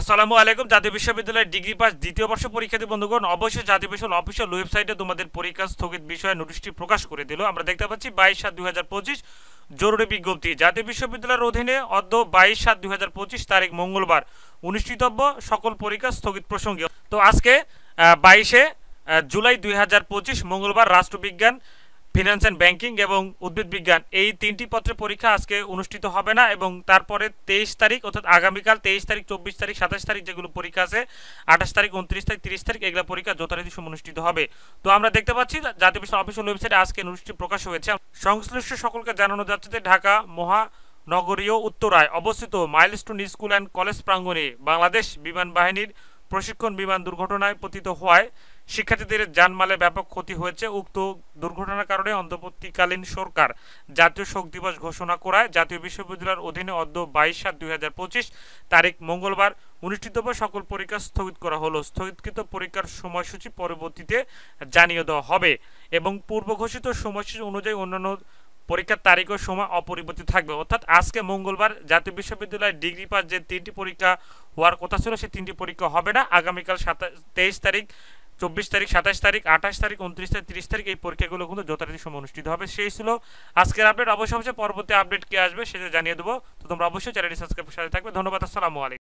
আসসালামু আলাইকুম। জাতীয় বিশ্ববিদ্যালয়ের ডিগ্রি পাস দ্বিতীয় বর্ষ পরীক্ষার্থী বন্ধুগণ, অবশ্যই জাতীয় বিশ্ববিদ্যালয় অফিসিয়াল ওয়েবসাইটে তোমাদের পরীক্ষা স্থগিত বিষয়ে নোটিশটি প্রকাশ করে দিল। আমরা দেখতে পাচ্ছি 22/7/2025 জরুরি বিজ্ঞপ্তি। জাতীয় বিশ্ববিদ্যালয়ের অধীনে অদ্য 22/7/2025 তারিখ মঙ্গলবার অনুষ্ঠিতব্য সকল পরীক্ষা স্থগিত প্রসঙ্গে। তো আজকে 22 জুলাই 2025 মঙ্গলবার রাষ্ট্রবিজ্ঞান, ফিনান্স অ্যান্ড ব্যাংকিং এবং উদ্ভিদ বিজ্ঞান এই তিনটি পত্রের পরীক্ষা আজকে অনুষ্ঠিত হবে না, এবং তারপরে 23 তারিখ অর্থাৎ আগামীকাল 23 তারিখ, 24 তারিখ, 27 তারিখ যেগুলো পরীক্ষা আছে, 28 তারিখ, 29 তারিখ, 30 তারিখ এগুলো পরীক্ষা যথারীতি সময় অনুষ্ঠিত হবে। তো আমরা দেখতে পাচ্ছি জাতীয় বিশ্ববিদ্যালয় অফিসিয়াল ওয়েবসাইটে আজকে নোটিশটি প্রকাশ হয়েছে। সংশ্লিষ্ট সকলকে জানানো যাচ্ছে যে ঢাকা মহানগরীয় উত্তরায় অবস্থিত মাইলস্টোন স্কুল অ্যান্ড কলেজ প্রাঙ্গণে বাংলাদেশ বিমান বাহিনীর প্রশিক্ষণ বিমান দুর্ঘটনায় পতিত হওয়ায় শিক্ষার্থীদের জানমালে ব্যাপক ক্ষতি হয়েছে। উক্ত দুর্ঘটনার কারণে অন্তর্বর্তীকালীন সরকার জাতীয় শোক দিবস ঘোষণা করায় জাতীয় বিশ্ববিদ্যালয়ের অধীনে অদ্য 22/7/2025 তারিখ মঙ্গলবার অনুষ্ঠিতব্য সকল পরীক্ষা স্থগিত করা হলো। স্থগিতকৃত পরীক্ষার সময়সূচি পরবর্তীতে জানিয়ে দেওয়া হবে এবং পূর্ব ঘোষিত সময়সূচি অনুযায়ী অন্যান্য পরীক্ষার তারিখ ও সময় অপরিবর্তিত থাকবে। অর্থাৎ আজকে মঙ্গলবার জাতীয় বিশ্ববিদ্যালয়ের ডিগ্রি পাস যে তিনটি পরীক্ষা হওয়ার কথা ছিল সেই তিনটি পরীক্ষা হবে না। আগামীকাল 23 তারিখ, 24 তারিখ, 27 তারিখ, 28 তারিখ, 29 তারিখ, 30 তারিখ এই পরীক্ষাগুলো কিন্তু যথারীতি সময় অনুষ্ঠিত হবে। সেই ছিল আজকের আপডেট। অবশ্যই পরবর্তী আপডেট কি আসবে সেটা জানিয়ে দেবো। তো তোমরা অবশ্যই চ্যানেলটি সাবস্ক্রাইব করে সাথে থাকবে। ধন্যবাদ। আসসালামু আলাইকুম।